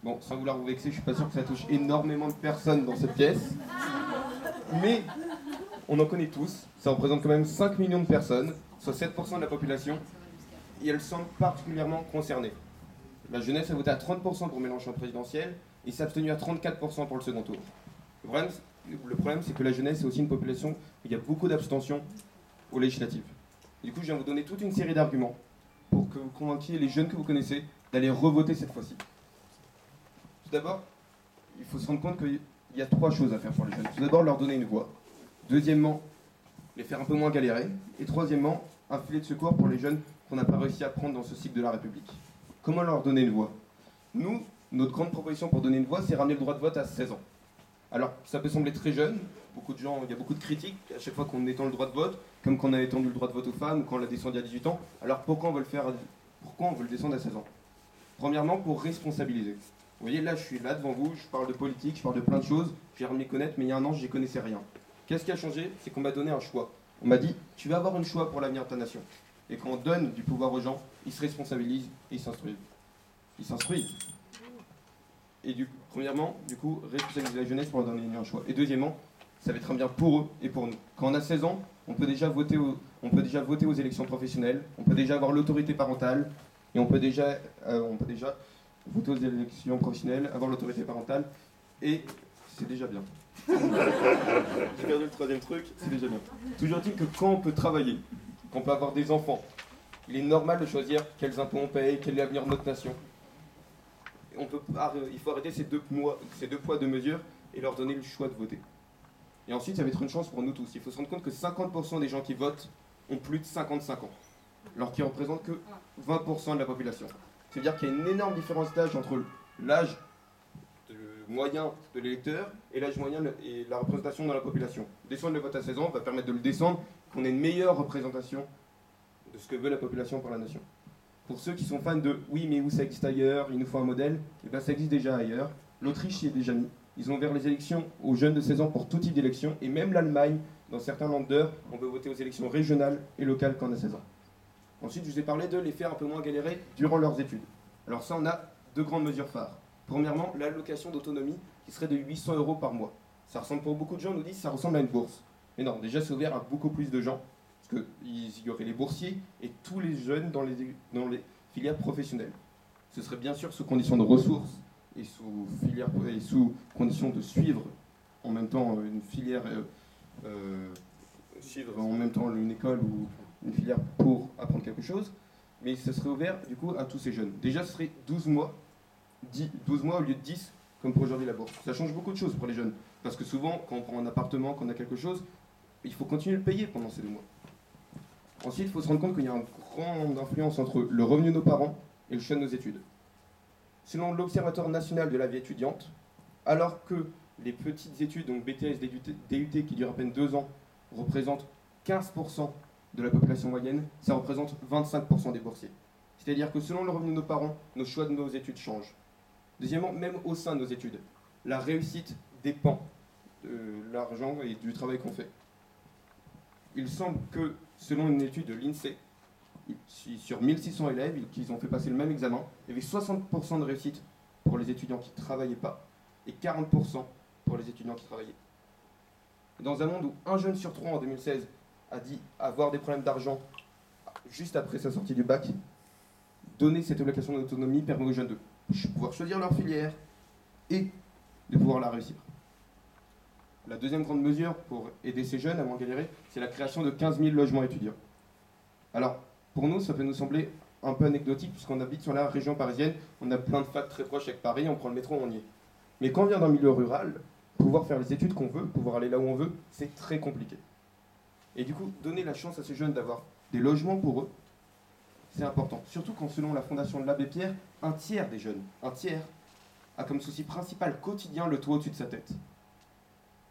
Bon, sans vouloir vous vexer, je suis pas sûr que ça touche énormément de personnes dans cette pièce. Mais on en connaît tous. Ça représente quand même 5 millions de personnes, soit 7% de la population. Et elles semblent particulièrement concernées. La jeunesse a voté à 30% pour Mélenchon présidentiel et s'est abstenue à 34% pour le second tour. Le problème, c'est que la jeunesse est aussi une population où il y a beaucoup d'abstention aux législatives. Du coup, je viens vous donner toute une série d'arguments pour que vous convainquiez les jeunes que vous connaissez d'aller revoter cette fois-ci. Tout d'abord, il faut se rendre compte qu'il y a 3 choses à faire pour les jeunes. Tout d'abord, leur donner une voix. Deuxièmement, les faire un peu moins galérer. Et troisièmement, un filet de secours pour les jeunes qu'on n'a pas réussi à prendre dans ce cycle de la République. Comment leur donner une voix? Nous, notre grande proposition pour donner une voix, c'est ramener le droit de vote à 16 ans. Alors, ça peut sembler très jeune. Il y a beaucoup de critiques à chaque fois qu'on étend le droit de vote, comme quand on a étendu le droit de vote aux femmes ou quand on l'a descendu à 18 ans. Alors, pourquoi on veut le descendre à 16 ans? Premièrement, pour responsabiliser. Vous voyez, là, je suis là devant vous, je parle de politique, je parle de plein de choses, j'ai m'y connaître, mais il y a un an, je n'y connaissais rien. Qu'est-ce qui a changé? C'est qu'on m'a donné un choix. On m'a dit, tu vas avoir un choix pour l'avenir de ta nation. Et quand on donne du pouvoir aux gens, ils se responsabilisent et ils s'instruisent. Ils s'instruisent. Et premièrement, responsabiliser la jeunesse pour leur donner un choix. Et deuxièmement, ça va être un bien pour eux et pour nous. Quand on a 16 ans, on peut déjà voter aux élections professionnelles, on peut déjà avoir l'autorité parentale, et on peut déjà voter aux élections professionnelles, avoir l'autorité parentale, et c'est déjà bien. J'ai perdu le troisième truc, c'est déjà bien. Toujours est-il que quand on peut travailler, qu'on peut avoir des enfants, il est normal de choisir quels impôts on paye, quel est l'avenir de notre nation. Il faut arrêter ces deux poids, deux mesures, et leur donner le choix de voter. Et ensuite, ça va être une chance pour nous tous. Il faut se rendre compte que 50% des gens qui votent ont plus de 55 ans, alors qu'ils ne représentent que 20% de la population. C'est-à-dire qu'il y a une énorme différence d'âge entre l'âge moyen de l'électeur et l'âge moyen et la représentation dans la population. Descendre le vote à 16 ans va permettre de le descendre, qu'on ait une meilleure représentation de ce que veut la population pour la nation. Pour ceux qui sont fans de « oui, mais où ça existe ailleurs, il nous faut un modèle », et bien ça existe déjà ailleurs. L'Autriche y est déjà mis. Ils ont ouvert les élections aux jeunes de 16 ans pour tout type d'élection, et même l'Allemagne, dans certains Länder, on peut voter aux élections régionales et locales quand on a 16 ans. Ensuite, je vous ai parlé de les faire un peu moins galérer durant leurs études. Alors ça, on a 2 grandes mesures phares. Premièrement, l'allocation d'autonomie qui serait de 800 € par mois. Ça ressemble pour beaucoup de gens, nous disent ça ressemble à une bourse. Mais non, déjà c'est ouvert à beaucoup plus de gens, parce qu'il y aurait les boursiers et tous les jeunes dans les filières professionnelles. Ce serait bien sûr sous condition de ressources et sous condition de suivre en même temps une filière, suivre en même temps une école ou une filière pour apprendre quelque chose. Mais ce serait ouvert du coup à tous ces jeunes. Déjà ce serait 12 mois au lieu de 10 comme pour aujourd'hui la bourse. Ça change beaucoup de choses pour les jeunes. Parce que souvent, quand on prend un appartement, quand on a quelque chose, il faut continuer de le payer pendant ces 2 mois. Ensuite, il faut se rendre compte qu'il y a une grande influence entre le revenu de nos parents et le choix de nos études. Selon l'Observatoire national de la vie étudiante, alors que les petites études, donc BTS, DUT, qui durent à peine 2 ans, représentent 15% de la population moyenne, ça représente 25% des boursiers. C'est-à-dire que selon le revenu de nos parents, nos choix de nos études changent. Deuxièmement, même au sein de nos études, la réussite dépend de l'argent et du travail qu'on fait. Il semble que, selon une étude de l'INSEE, sur 1600 élèves qui ont fait passer le même examen, il y avait 60% de réussite pour les étudiants qui ne travaillaient pas et 40% pour les étudiants qui travaillaient. Dans un monde où un jeune sur 3 en 2016 a dit avoir des problèmes d'argent juste après sa sortie du bac, donner cette allocation d'autonomie permet aux jeunes de pouvoir choisir leur filière et de pouvoir la réussir. La deuxième grande mesure pour aider ces jeunes à moins galérer, c'est la création de 15 000 logements étudiants. Alors, pour nous, ça peut nous sembler un peu anecdotique, puisqu'on habite sur la région parisienne, on a plein de facs très proches avec Paris, on prend le métro, on y est. Mais quand on vient d'un milieu rural, pouvoir faire les études qu'on veut, pouvoir aller là où on veut, c'est très compliqué. Et du coup, donner la chance à ces jeunes d'avoir des logements pour eux, c'est important. Surtout quand, selon la fondation de l'Abbé Pierre, un tiers des jeunes, a comme souci principal quotidien le toit au-dessus de sa tête.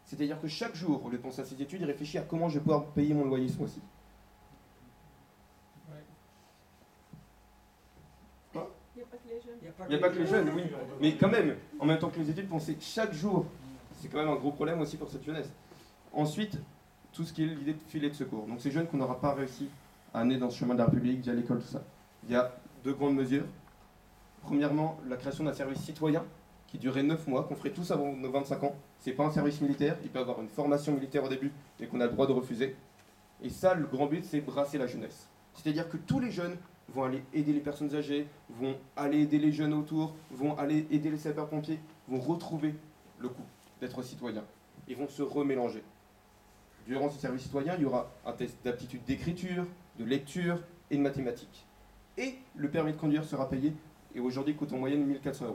C'est-à-dire que chaque jour, au lieu de penser à ses études, il réfléchit à comment je vais pouvoir payer mon loyer ce mois-ci. Quoi ? Il n'y a pas que les jeunes. Il n'y a pas que les jeunes, oui. Mais quand même, en même temps que les études, penser chaque jour, c'est quand même un gros problème aussi pour cette jeunesse. Ensuite, tout ce qui est l'idée de filet de secours. Donc ces jeunes qu'on n'aura pas réussi à amener dans ce chemin de la République, via l'école, tout ça. Il y a 2 grandes mesures. Premièrement, la création d'un service citoyen qui durerait 9 mois, qu'on ferait tous avant nos 25 ans. C'est pas un service militaire, il peut avoir une formation militaire au début, mais qu'on a le droit de refuser. Et ça, le grand but, c'est brasser la jeunesse. C'est-à-dire que tous les jeunes vont aller aider les personnes âgées, vont aller aider les jeunes autour, vont aller aider les sapeurs-pompiers, vont retrouver le coup d'être citoyen et vont se remélanger. Durant ce service citoyen, il y aura un test d'aptitude d'écriture, de lecture et de mathématiques. Et le permis de conduire sera payé et aujourd'hui coûte en moyenne 1 400 €.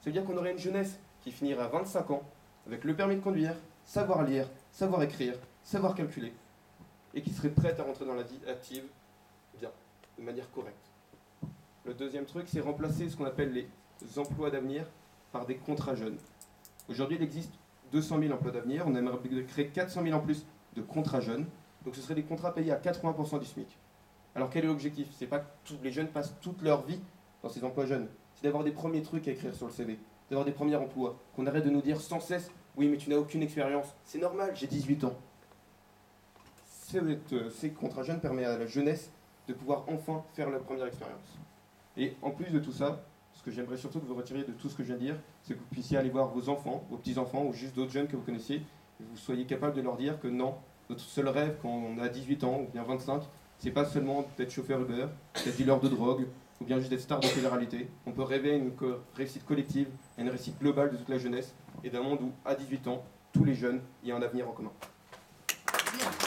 Ça veut dire qu'on aurait une jeunesse qui finirait à 25 ans avec le permis de conduire, savoir lire, savoir écrire, savoir calculer et qui serait prête à rentrer dans la vie active bien, de manière correcte. Le deuxième truc, c'est remplacer ce qu'on appelle les emplois d'avenir par des contrats jeunes. Aujourd'hui, il existe 200 000 emplois d'avenir. On aimerait créer 400 000 en plus de contrats jeunes. Donc ce seraient des contrats payés à 80% du SMIC. Alors quel est l'objectif? C'est pas que tous les jeunes passent toute leur vie dans ces emplois jeunes. C'est d'avoir des premiers trucs à écrire sur le CV, d'avoir des premiers emplois, qu'on arrête de nous dire sans cesse « Oui, mais tu n'as aucune expérience. C'est normal, j'ai 18 ans. » Ces contrats jeunes permettent à la jeunesse de pouvoir enfin faire la première expérience. Et en plus de tout ça, ce que j'aimerais surtout que vous retiriez de tout ce que je viens de dire, c'est que vous puissiez aller voir vos enfants, vos petits-enfants ou juste d'autres jeunes que vous connaissiez, et que vous soyez capable de leur dire que non, notre seul rêve quand on a 18 ans ou bien 25, c'est pas seulement d'être chauffeur Uber, d'être dealer de drogue, ou bien juste d'être star de télé-réalité. On peut rêver à une réussite collective, à une réussite globale de toute la jeunesse, et d'un monde où, à 18 ans, tous les jeunes y a un avenir en commun. Bien.